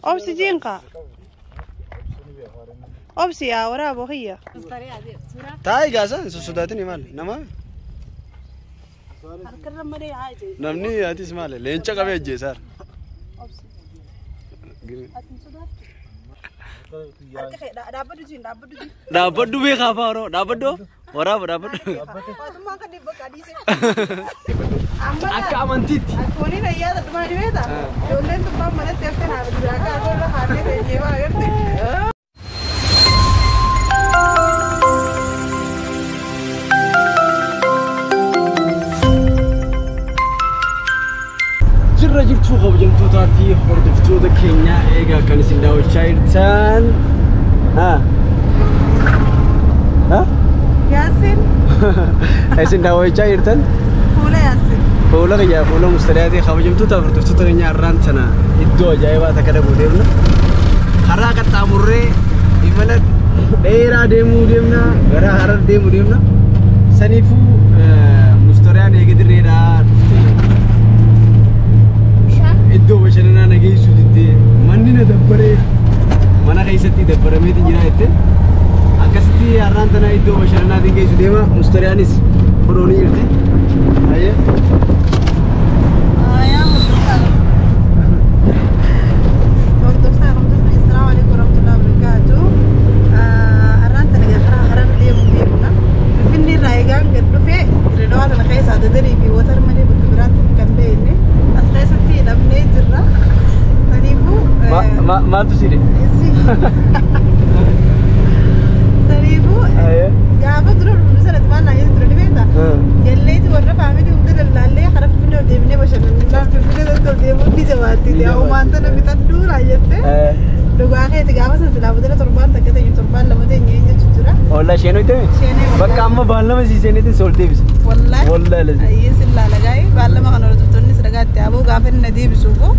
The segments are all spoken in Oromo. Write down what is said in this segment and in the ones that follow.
أبسي جينكا أبسي يا ورا بوهية تاي جازا سوداتني مال نما نمني هاتي اسماله لينشا كبي جيسار dapat duit apa orang dapat do orang dapat agak mantit aku ni nak ya tak mana dia tak jodoh tu pun mana tiap tiap hari berjaga aku dah hari ni jewa gitu jirra jirtu qabjamtu taati hordoftoota keenya eega kan isin daawwachaa jirtan Yasin isin daawwachaa jirtan fuula Yasin fuula mustariyaati qabjamtu taati hordoftoota keenya arraan tana iddoo ajaa'ibaa takka dhabuu deemna karaa qaxxaamurree imala dheeraa deemna gara Harar deemuu deemna saniifuu mustariyaan eegadirreedhaa iddoo bashannanaa nageessu diddee manni na dabbaree mana keessatti dabbarameetiin jira jettee akkasitti har'aan tana iddoo bashannanaatiin geessu deema mustariyaanis furoonii jirti ayyee ما تسيري سريبو يا بدر مثلا تبعنا يدري بيتا جليت ورا فاميلي ودل اللي خرفت منه وديمني بشر نلعب في فيلم ده ديمو في جواتي دي او ما انت نبي تدور عيته لو اخي تجاوب سلسله بدل تربان تكته تربان لما تيجي تشترا والله شنو يتم بقى اما بالله ما سيسني تسولتي بس والله لازم اي سلا لغاي بالله ما كانوا توني سرغات ابو غافن ندي بسوقو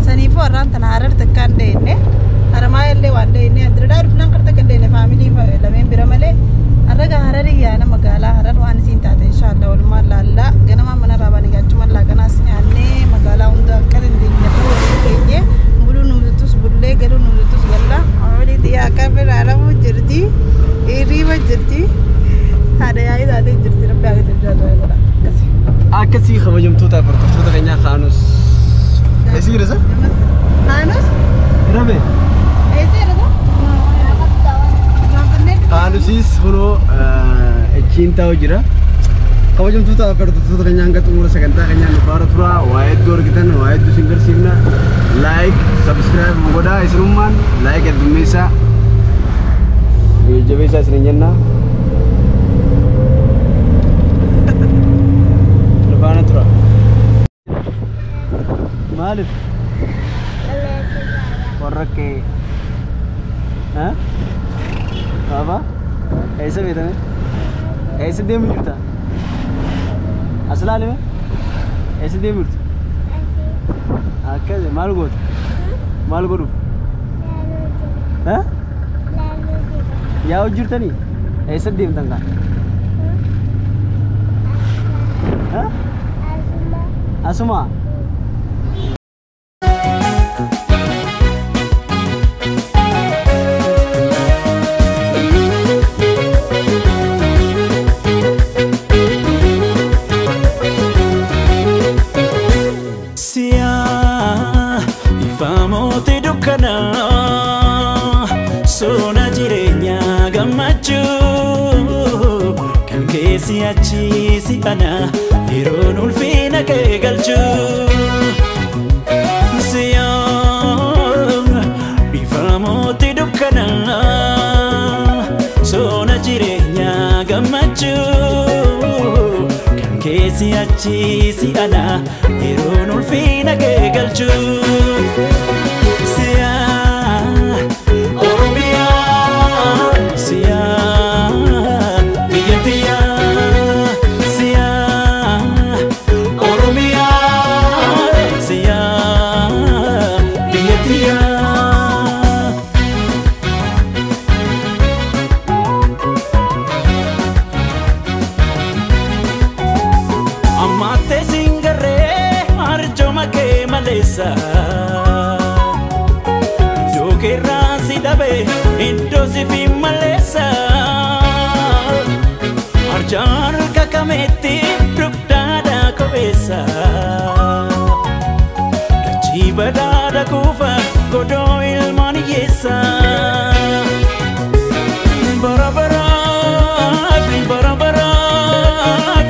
سنيفو اران تنارر تكان دينه أرما اللي وانده إني أدرى رفنا كرتا كندينه فاميلي لمن برمله أرجع هرري أنا مقالة هرر وان سينتات إن شاء الله والما لا جنا ما منا راباني كأجمل لا كنا سنيانه مقالة عنده كرن دينه كذي بلو نمدتوس بلله كلو نمدتوس كلا أولي ديا كابر على وجرتي إيري وجرتي هذا يا إذا هذا جرتي ربي أقدر تجاهه ولا كسي أكسي خبجم توتا فرتوتا كنيا خانوس إيش رزق خانوس ربي Hanusis kuno cinta ujira. Kau jam tu tak perlu tu kenyang kat umur sekitar kenyang baru tura. Wahid dor kita, wahid tu singer simna. Like, subscribe, muda isruman. Like et dumisa. Jadi bisa seringnya na. Lepas na tura. Malif. Korek ke. Hah? Apa? ऐसे भी था मैं ऐसे दे मिलता असला ले मैं ऐसे दे मिलता आके माल गोरू हाँ या उज्जरता नहीं ऐसे दे मिलता हाँ Asma siachi si ana iron ulfina ke galchu siyang bifamo ti dukana sona jirenya gamachu kan ke siachi si ana iron ulfina ke galchu Amate singare arjoma ke malesa kerasi dabe indosi fi malesa arjar kakameti rukdada kobesa dachi badada kufa godo ilman yesa barabara fi barabara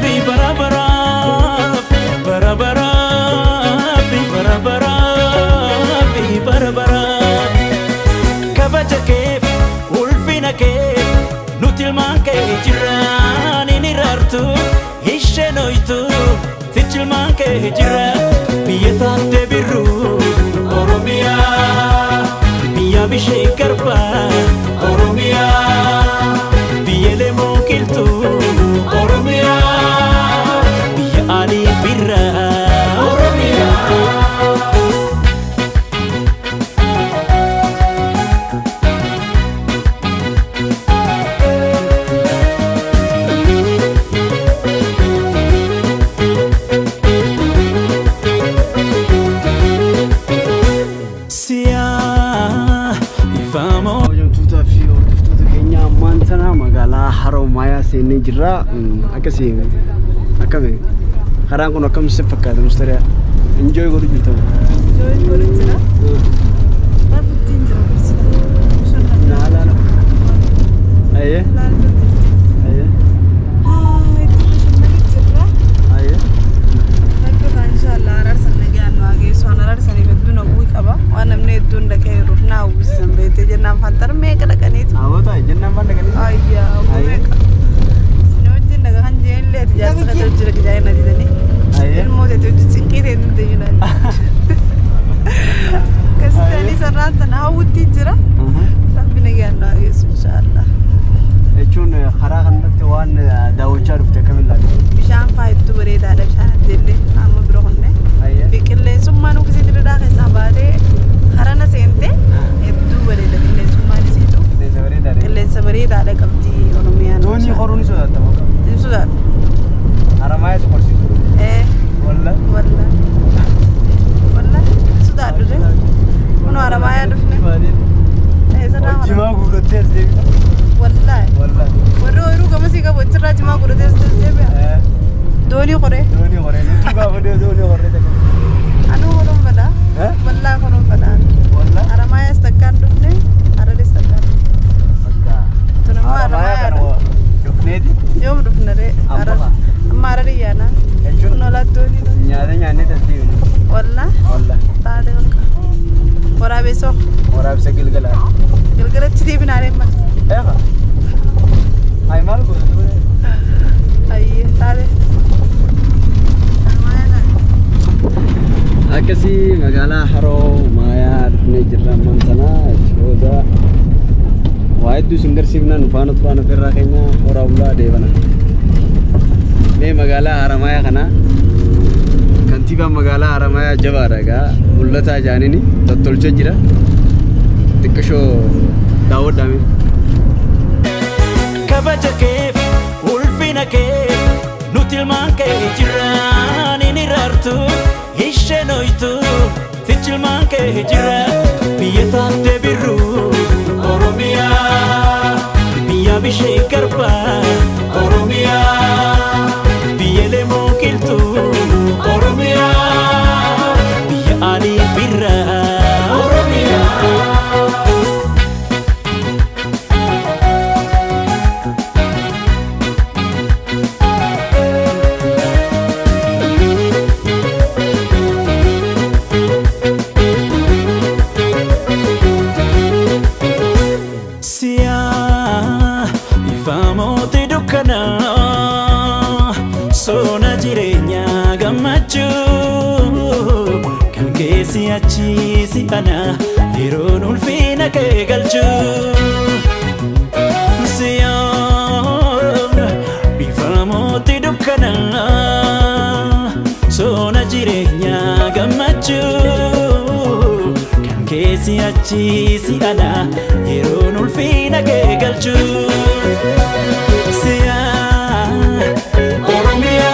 fi barabara barabara fi barabara fi barabara kabaja ke ulfina ke nutil man ke jirani ni rartu ishenoitu tichil man ke jira biyata de biru oromia biya bishe karba oromia biyele mokiltu oromia biya ali birra oromia Haromaya sini jira akasi akame karang kono kam se fakka mustari enjoy godu jirta enjoy godu jira rafutin jira bisina la la la aye aye itu bisina jira aye nakka inshallah arar sanne ganu age so arar sanne beduna bui kaba wanamne dunda ke rufna usam bete jenna fantar me kada kanit awata jenna banda kanit ayya aye جالس كتوجه لك جاي نادي الموت توجه سكيت هندي ينادي كسرني سرّان تناو تيجرا ربنا يجعلنا يسوع إن شاء الله شون خراج عندك توان داوتشار بتكمل لك بشان فايد تبريد على بشان دللي عم بروحنا في كل ثم نو كسي تريدا كسبارة خرانا سينته يدو بريد كل ثم نسيتو كل سبريد على كبدي ونميان دوني خروني سودا تمام سودا Aramaya seperti itu. Wallah. Wallah. Wallah. Sudah ada deh. Mana Aramaya ada nih? Sedang. Cuma guru tes deh. Wallah. Wallah. Baru kamu sih kau bocor aja cuma guru tes deh ya. Doni kore. Doni kore. Itu kau berdua doni kore deh. Anu kolom pada. Wallah kolom pada. Wallah. Aramaya setakan tuh nih. Ada di setakan. Tuh nama Aramaya. Duknedi. Yo duknedi. Mara dia na, nolat tu ni. Nyane tadi. Wallah. Wallah. Tade ka. Ora beso. Ora beso gilgala. Gilgala chidi binare mas. Eka. Ay mal ko tu. Ay tade. Akasi magala Haromaya ne jirra mantana choda. Waidu singer simnan fanut fana ferra kenya ora ulla devana. Me magala Haramaya kana kantiba magala Haramaya jabaraga ullata janini tattolche jira tikkasho daawod dame kabaja ke ulfina ke nutil man ke jirani ni rartu ishenoitu tichil man ke jira biyata de biru oromia biya bishe karba oromia biyele mokiltu oromia biya ali birra oromia achi si ana yeroon ulfina kee galchu siyoon bifa mootii dukkana soona jireenyaa gammachuu kan keessi achi si ana yeroon ulfina kee galchu Oromia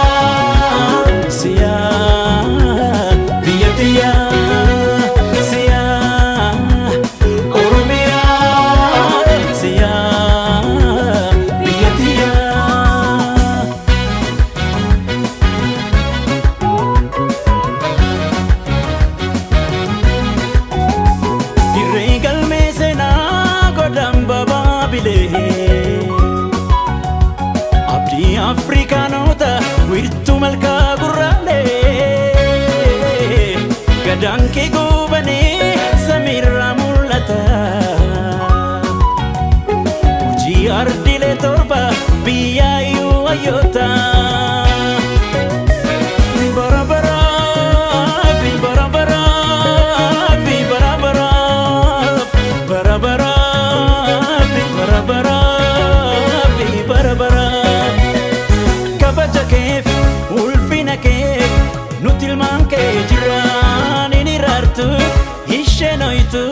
jirtu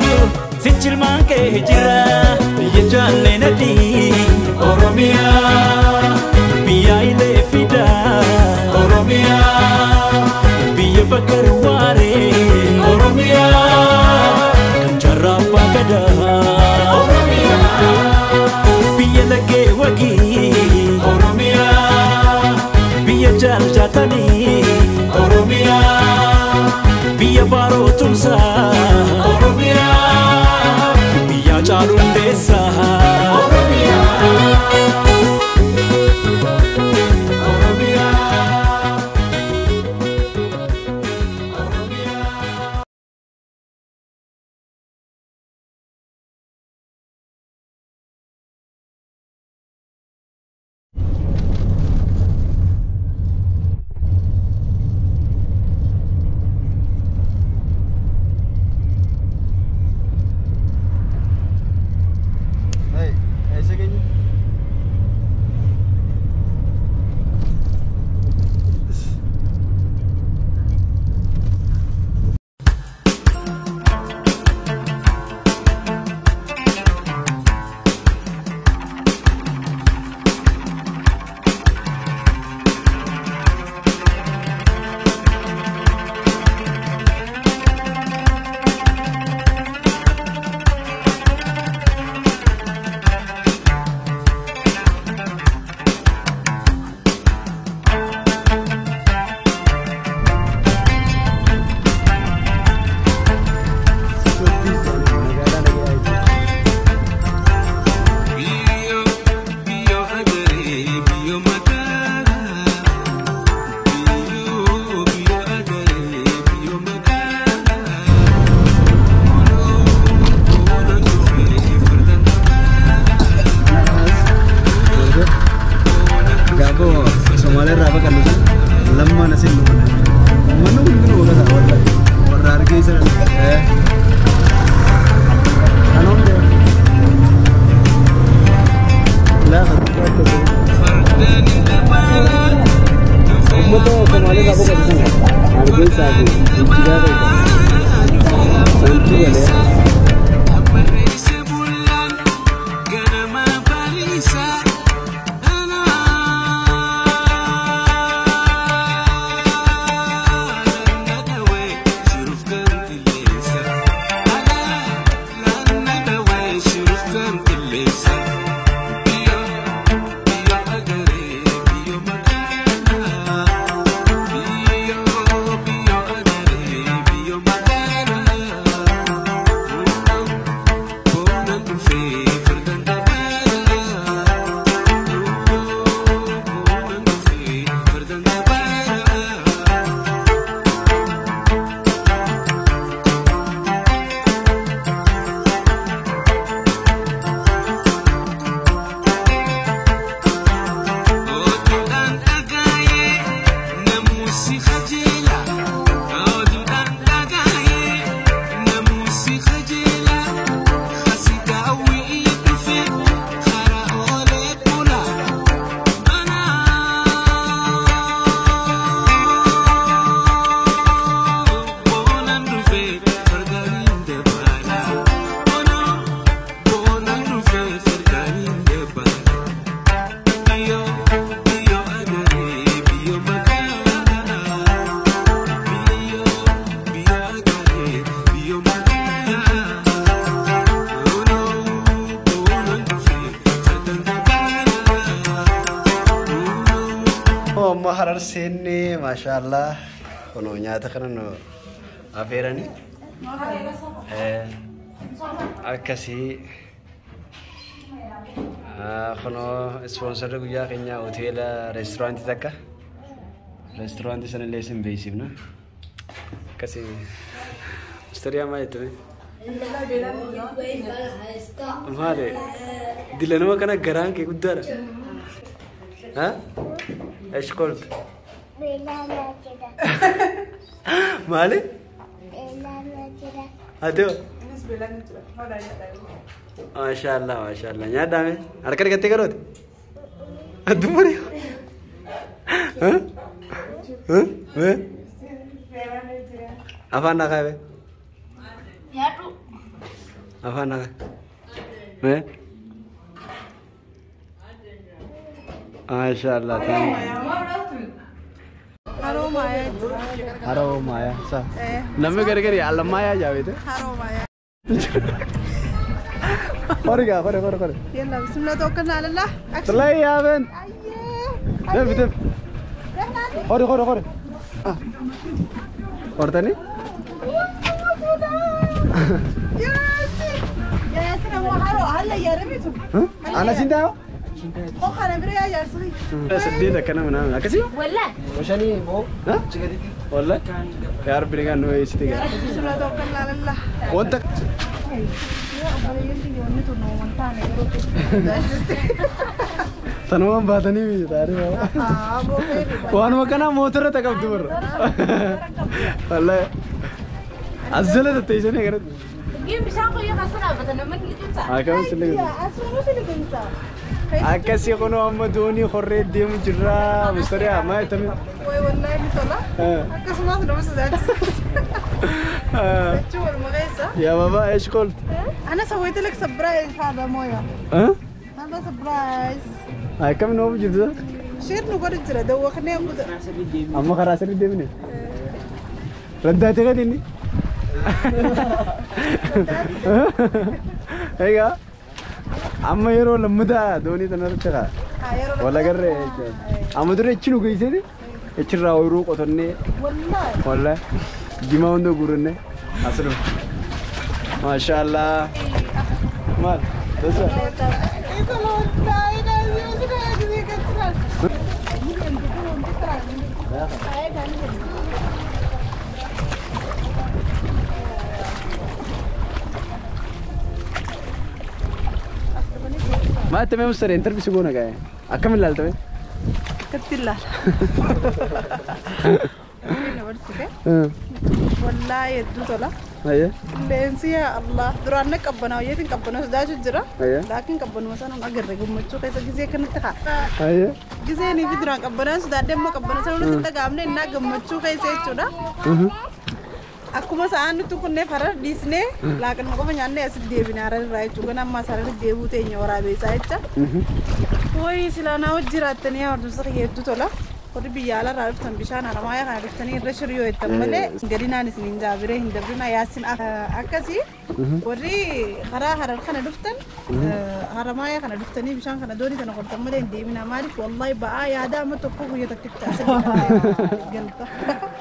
sichilmaan kee jira biyya jaallenati Oromiyaa biyya ilee fida Oromiyaa biyya bakar waaree Oromiyaa kan jarraa abbaa gadaa Oromiyaa biyya laggee wagii Oromiyaa biyya jaallatanii Oromiyaa biyya baaroo tumsaa Oromiyaa biyya caaluun deessaa harar senne mashallah kono nyaata kana no aferani akasi kono sponsor guyya kenya hotel restaurant takka restaurant sana lesin beisibna kasi storia mai tu mare dilano kana garan ke gudara ha ايش قلت؟ مالي؟ هذا ما شاء الله ما شاء الله يا دامي أنا كده كتير كروت أدمري ها ها ها أفان ناقة أفانا ما شاء الله ثاني هارو مايا هارو مايا صح نمي كري على مايا جاويته هارو مايا خوري خوري يلا بسم الله توكلنا على الله طلع يا بنت دف دف خوري ورتني ياسين هو هارو هلا يا رميتو أنا سيندا أخ أنا بريء يا ياسين سديدة كنا منام أكسي ولا وشاني بو ها والله يا رب نيجان نوي يستيقظ بسم الله توكلنا على الله وانت تنوام باتني بيجي تاري وانا ما كنا موتر تكاب دور والله أزلة تيجي كرت يوم بيشاقوا يا خسرة بدنا ما نلقيتها أكمل سلك أكسي كنا أم دوني خرّي ديم جرا مستريا ما يتمي والله مثلا أكسي ما أدري بس ذات شو المغيسة يا بابا إيش قلت أنا سويت لك سبرايز هذا مويا هذا سبرايز كم نوم جدا شير نقول جرا دوخني أبدا أما خلاص رد مني رداتي كديني هيا أما يرو لمدا دوني تنرتها ولا قرر أما دري تشنو كيسيدي تشرا ويرو قطني والله جماعة وندو قرني أسلم ما شاء الله مال بس ما تمي مستر انتر بيسوقونا كاي اكمل لا تمي كتلا والله يدو طلا ايوه لينسي يا الله درانك قبنا ويتين قبنا داج جرا لكن قبنا مثلا اگر غمچو كيس غزي كنت خا ايوه غزي ني دران قبنا سدا دم قبنا سنو تدغامنه نا غمچو كيس يچودا akkuma sa'aan nuti kunne farar dhiisne laakin maqofa nyaanne asit deebine harar jechuudha amma sarar deebuu teenya waraabeessaa jecha wayi silaanaa hojii jiraattanii hordofsa kiyyeettu tola warri biyya alaarraa dhuftan bishaan haramaaya kana dhuftanii irra shiriyoo jettan malee gadinaan isin hin jaabiree hin dabrina yaasin akkasii warri karaa harar kana dhuftan haramaaya kana dhuftanii bishaan kana doonii kana qortan malee hin deemina maaliif wallahi ba'aa yaadaa amma tokko guyyaa takkitti asirratti galta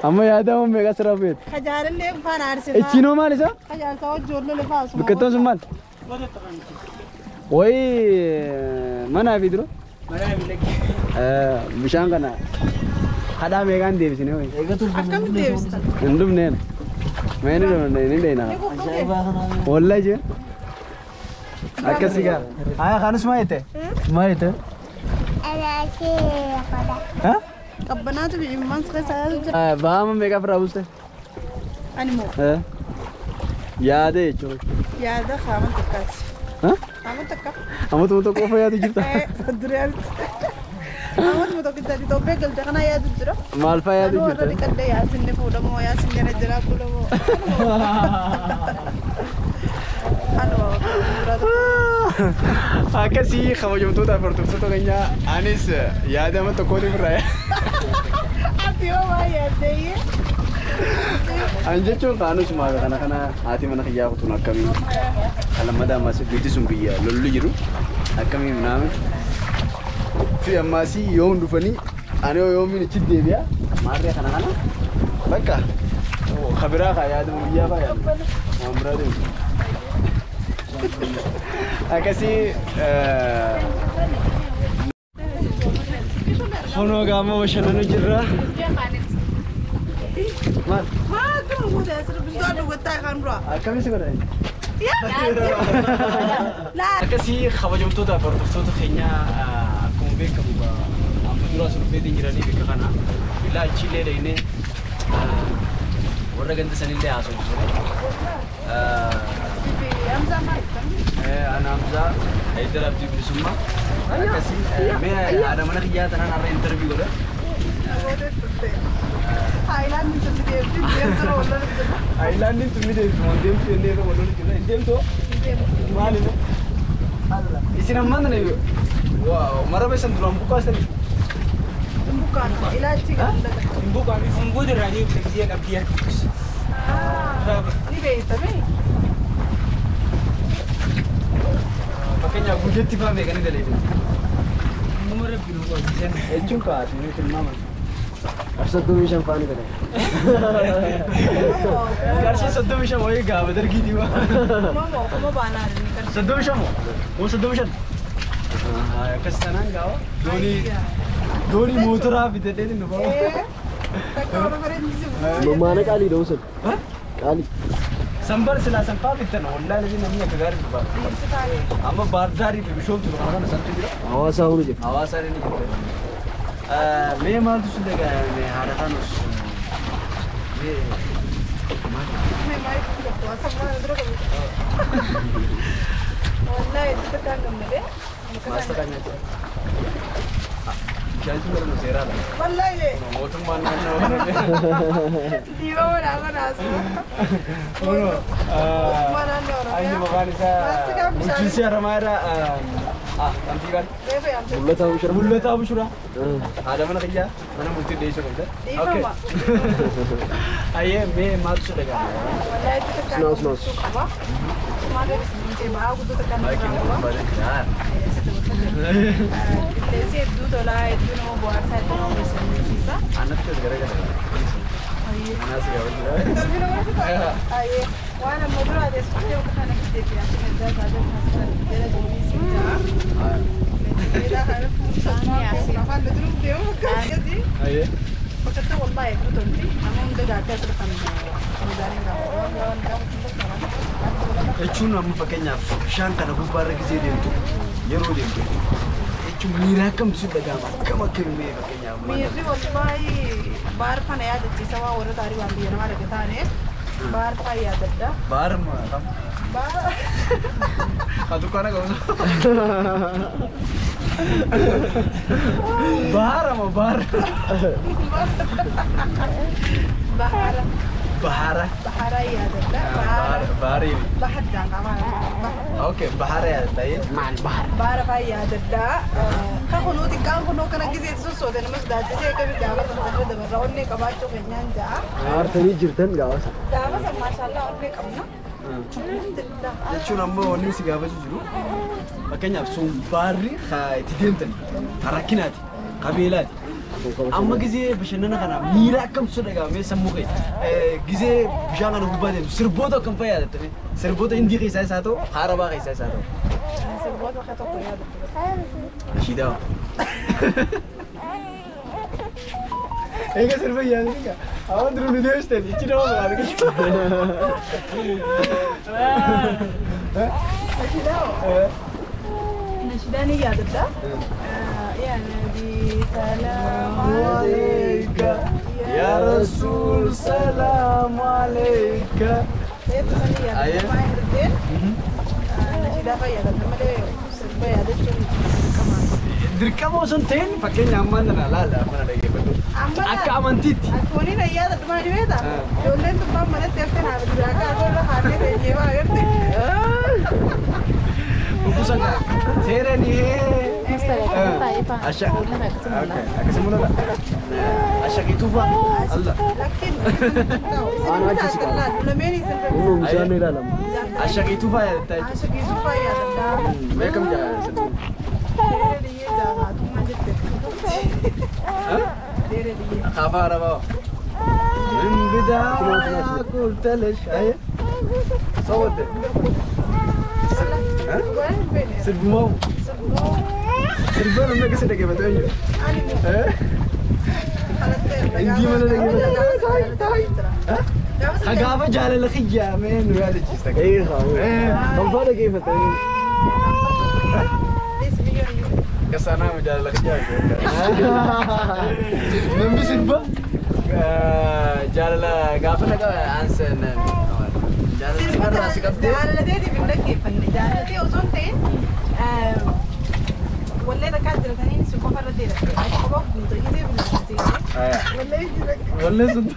amma yaadamu meeqa sirraa feet Kajaarillee faan aarsinaa. Echinoo maal isa? Kajaarsaa hojjoollee lafaa asuma. Biqiltoon sun maal? Wayi manaa fi dura? Manaa fi lakkee. Bishaan kana hadhaa meeqaan deebisine wayi? Akkamitti deebistan? Hin dhufneen. Mee ni dhufne ni dheena. Wallahi jee. Akkasii gaa. Haa kaanus maal jette? Maal jette? Ha? Qabbanaatu biyyiimman keessaa jira. Baama meeqa firraa buuste? Ani moo? Yaada jechuudha. Yaada qaama takkaati. Qaama takka. Amatuma tokko qofa yaadu jirta? Duriyaatti. Amatuma tokko itti Itoophiyaa galte kana yaadu jira. Maal fa'aa yaadu jirta? Warra dhiqadhee yaasinni fuudhamoo yaasinni na jira bulamoo. Akkasii kabajamtoota hordoftoota keenyaa anis yaada amma tokkoon irraa ati yoo waa yaaddee an jechuun kaanus maaga kana haati mana kiyyaa kutuun akkamii kalamada ammaas biiti sun biyya lollu jiru akkamii minaamin fi ammaasii yoo hundufanii ani yoo min ichi deebi'a maarree kana bakka kabiraa kaa yaadamu biyyaa faa yaadu waan biraa deemu akkasii kunoo gaama bashannanu jirra maal maa akkuma guute asirra bisu aduu gottaa kan dura. akkamii si godhani Laa. akkasii kabajamtoota hordoftoota keenyaa akkuma beekamu amma dura as dhufeetiin jiranii bakka kana billaa achiillee dhaynee warra ganda sanillee haasofnu أنا أمزا هيدر أبدي بسمة كسي أنا mana kiyyaa tanaan har'a interview godha. Haayilaandiin tun deemti deemtu wal lola jira. Haayilaandiin tun deemtu waan deemtu jennee wal lola jira. Deemtoo? Maali be? Allah. Isin amman ne? Wow, mara be sanduran buka sani. Bukan, ilaci kan. Bukan, umbu dirani dia nak biar. Ini beta be. Makanya aku jadi tiba be kan dale. Nomor biru kau dia. Ejung ka, ini kenapa? Asal tu macam panik kan? Karena satu macam orang gak betul gitu wah. Kamu banar ini kan. Satu macam, mau satu macam. Kesanan kau, Doni motor apa itu tadi numpang. Mana kali dosen? Hah? Kali. Sambar sila sampah itu na, online lagi namanya kegar itu pak. Amma bardari itu show tu, orang nak santai dia. Awas aku je. Awas hari ni kita. Memang tu sudah kan, harapan us. Memang itu puasa mana terus. Online itu tekan kembali. Masa kan itu. Jangan cuma musera lah. Wallahi. Motor mana nak? Dia mana aku nasu. Oh, Mana ni orang? Ayo makan saya. Mungkin siapa mara? Nanti kan. Bebe yang tu. Mulut tahu surah. Ada mana kerja? Mana mungkin dia suruh kita? Okay. Ayo, me mat sudah kan. Wallahi itu tekan. Snos. Apa? Mana sih bawa aku tu tekan. Baik ini kembali kan. Lesi itu lah itu nama buat saya nama mesin sisa. Anak tu gara-gara. Anak sih awal juga. Tapi nama itu ayah. Wana mobil ada seperti apa kan kita dia kita ada masalah dia ada jenis itu. Dia harus sama sih. Kapan betul dia kan jadi. Ayo. Betul wallahi betul ni. Namun dia dah ada terkan. Kamu dari kamu. Cuma pakainya shan kana gubbar gizi dia tu. Yero dia tu. Cuma nirakam sudah gama. Kama kami pakainya. Miri wallahi bar pan ya ada cisawa orang dari wandi yang ada kita ni. Bar pa ya ada. Bar mana? Bar. Kadu kana kau. Bar apa bar? Bahara. Bahara. Bahara ya ada. Bahari. Bahar jangan mana. Okay, bahara ya tadi. Bahar pa ya ada. Kau nuti kau kana kisi susu dan mas dah jadi kami jaga sama ada berlawan ni kabacu kenyan ja. Artinya jirtan gak usah. Jaga sama masalah orang kamu. Cuma ambo ni sih gak baca dulu. Makanya sumbari khai tidentan. Harakinat, kabilat. Amma gizi bashana kana mira kam sudah gak me sammu kai. Gizi bishana nu bade sirboto kam paya da tabi. Sirboto indi kai sai sato, haraba kai sai sato. Sebab apa kata kau ya? Shida. Ega sirba ya ni ka. Awan dulu ni dia steli. Cina apa lagi? Nasidah ni ya ada. Ya Nabi salam Alaika ya Rasul salam alaika. Itu sani ya. Ayah. Nasidah apa ya? Nama dia serba ya ada cuma kamar. Dirkamu santen pakai nyaman dan ala mana lagi betul. Akka amantiti. Aku ni dah ya ada cuma di beda. Jodoh tu pun mana tiap hari ada beraka. Aku dah hari ni jewa agak. Bukusan sere ni Asyak. Okay. Kesemula tak? Asyak itu pak. Allah. Lakin. Anak aja sih. Lama ni sampai. Belum bisa ni dalam. Asyak itu pak ya. Asyak itu pak ya. Welcome jangan. Dere dia jangan. Tu manjat deh. Dere dia. Khabar apa? Bida aku teles ayah. Sawat. Serbu. Serbu mana kita sedang kita betul je. Indi mana lagi betul? Agak apa jalan lagi jamin, ada cerita. Eh, kamu pada kaya betul. Kesana jalan lagi jalan. Nampi serbu. Jalan apa nak answer nan. Jalan sekarang nasi kapte. Jalan dia di benda kifan. Jalan dia usun ten. ولا ده كان تلاتين سوق فرد ده أبغى بنتي كذي بنتي ولا سنت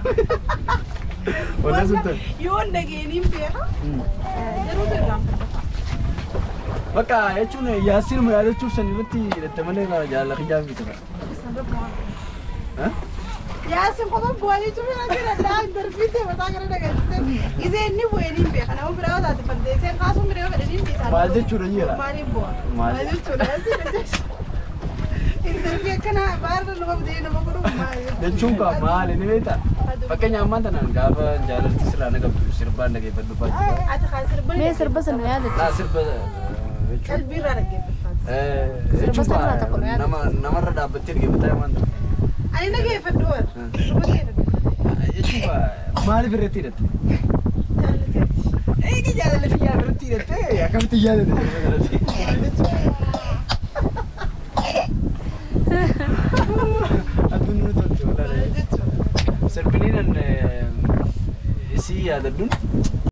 ولا سنت يوم نجيني فيها جرو ترجع Bakka jechuun yaasiin mu yaadachuuf san irratti hidhatte malee jaalala xiyyaa fi tura. Yaasin qofa bu'anii cufina jira daa interviitii mataa gara dhageessise. Isee inni bu'ee ni beeka nama biraa taate fanteessee kaasuun biree fedhanii dhiisaa. Maal jechuudha jira? Maaliif bu'a? Maal jechuudha? Intervii akkana baarra nama bitee nama godhu maali? Jechuun kaa maali ni beektaa? Fakkeenyaaf ammaan tanaan gaafa jaalalti sirraa naqabdu sirbaan dhageeffadhu faatu. Ati kaa sirba. Mee sirba sana yaadatu. Laa sirba qalbiirraa dhaggeeffatu. jechuun namarra dhaabbattee dhaggeeffataa waan ta'u. Ani dhaggeeffadhu waan. Jechuun maaliif irratti hidhatte? Eegi jaalala xiyyaa irratti hidhatte akkamitti yaadate? Aduun tolche walaala. Sirbiniin isii yaadadduun